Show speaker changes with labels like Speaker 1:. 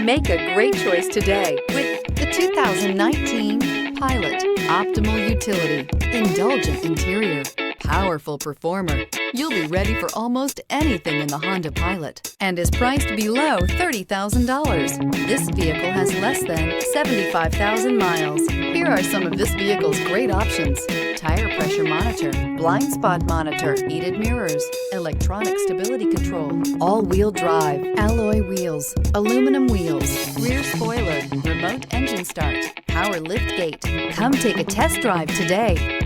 Speaker 1: Make a great choice today with the 2019 Pilot. Optimal utility, indulgent interior, powerful performer. You'll be ready for almost anything in the Honda Pilot and is priced below $30,000. This vehicle has less than 75,000 miles. Here are some of this vehicle's great options: tire pressure monitor, blind spot monitor, heated mirrors, electronic stability control, all-wheel drive, alloy wheels, aluminum wheels, rear spoiler, remote engine start, power lift gate. Come take a test drive today.